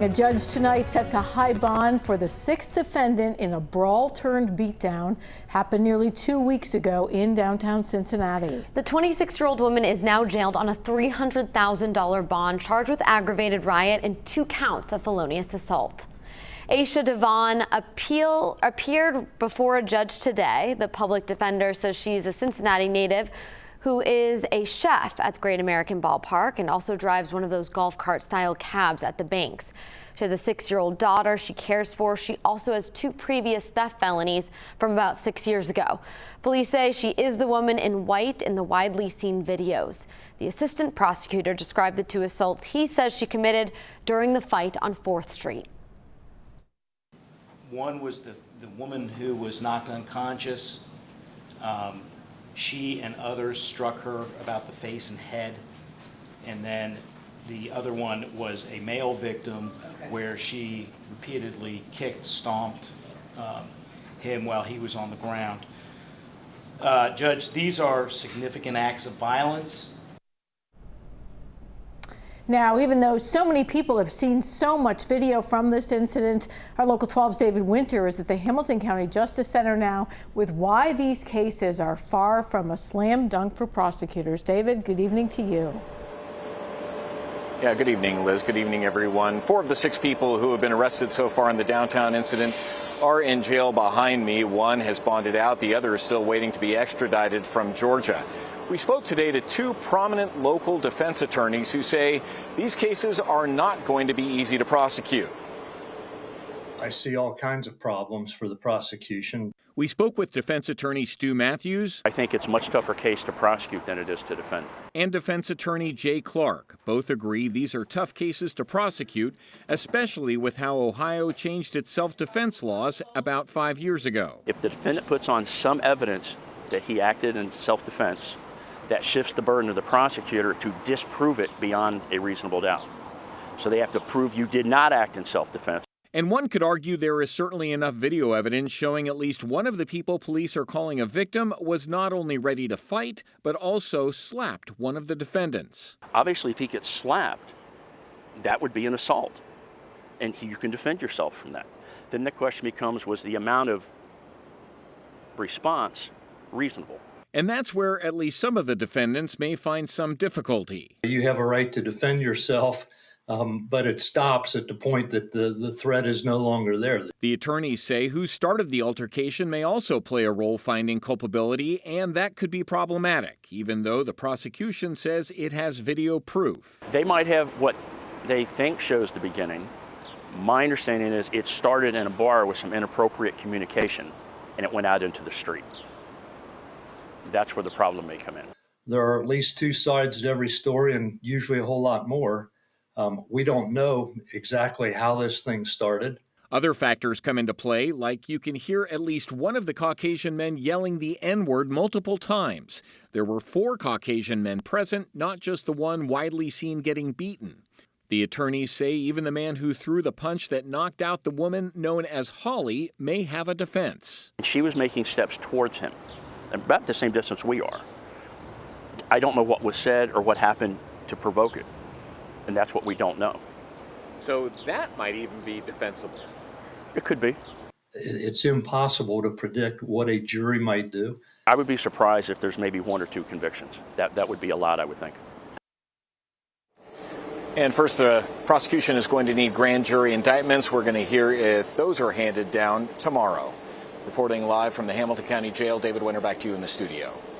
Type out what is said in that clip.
A judge tonight sets a high bond for the sixth defendant in a brawl-turned-beatdown happened nearly 2 weeks ago in downtown Cincinnati. The 26-year-old woman is now jailed on a $300,000 bond, charged with aggravated riot and 2 counts of felonious assault. Aisha Devon appeared before a judge today. The public defender says she's a Cincinnati native who is a chef at the Great American Ballpark and also drives one of those golf cart style cabs at the banks. She has a 6-year-old daughter she cares for. She also has 2 previous theft felonies from about 6 years ago. Police say she is the woman in white in the widely seen videos. The assistant prosecutor described the 2 assaults he says she committed during the fight on 4th Street. One was the woman who was knocked unconscious. She and others struck her about the face and head. And then the other one was a male victim where she repeatedly kicked, stomped him while he was on the ground. Judge, these are significant acts of violence. Now, even though so many people have seen so much video from this incident, our Local 12's David Winter is at the Hamilton County Justice Center now with why these cases are far from a slam dunk for prosecutors. David, good evening to you. Yeah, good evening, Liz. Good evening, everyone. 4 of the 6 people who have been arrested so far in the downtown incident are in jail behind me. 1 has bonded out. The other is still waiting to be extradited from Georgia. We spoke today to 2 prominent local defense attorneys who say these cases are not going to be easy to prosecute. I see all kinds of problems for the prosecution. We spoke with defense attorney Stu Matthews. I think it's a much tougher case to prosecute than it is to defend. And defense attorney Jay Clark. Both agree these are tough cases to prosecute, especially with how Ohio changed its self-defense laws about 5 years ago. If the defendant puts on some evidence that he acted in self-defense, that shifts the burden of the prosecutor to disprove it beyond a reasonable doubt. So they have to prove you did not act in self-defense. And one could argue there is certainly enough video evidence showing at least one of the people police are calling a victim was not only ready to fight, but also slapped one of the defendants. Obviously, if he gets slapped, that would be an assault. And you can defend yourself from that. Then the question becomes, was the amount of response reasonable? And that's where at least some of the defendants may find some difficulty. You have a right to defend yourself, but it stops at the point that the threat is no longer there. The attorneys say who started the altercation may also play a role finding culpability, and that could be problematic, even though the prosecution says it has video proof. They might have what they think shows the beginning. My understanding is it started in a bar with some inappropriate communication, and it went out into the street. That's where the problem may come in. There are at least 2 sides to every story, and usually a whole lot more. We don't know exactly how this thing started. Other factors come into play, like you can hear at least one of the Caucasian men yelling the N-word multiple times. There were 4 Caucasian men present, not just the one widely seen getting beaten. The attorneys say even the man who threw the punch that knocked out the woman known as Holly may have a defense. She was making steps towards him, about the same distance we are. I don't know what was said or what happened to provoke it, and that's what we don't know. So that might even be defensible. It could be. It's impossible to predict what a jury might do. I would be surprised if there's maybe 1 or 2 convictions. That would be a lot, I would think. And first, the prosecution is going to need grand jury indictments. We're going to hear if those are handed down tomorrow. Reporting live from the Hamilton County Jail, David Winter, back to you in the studio.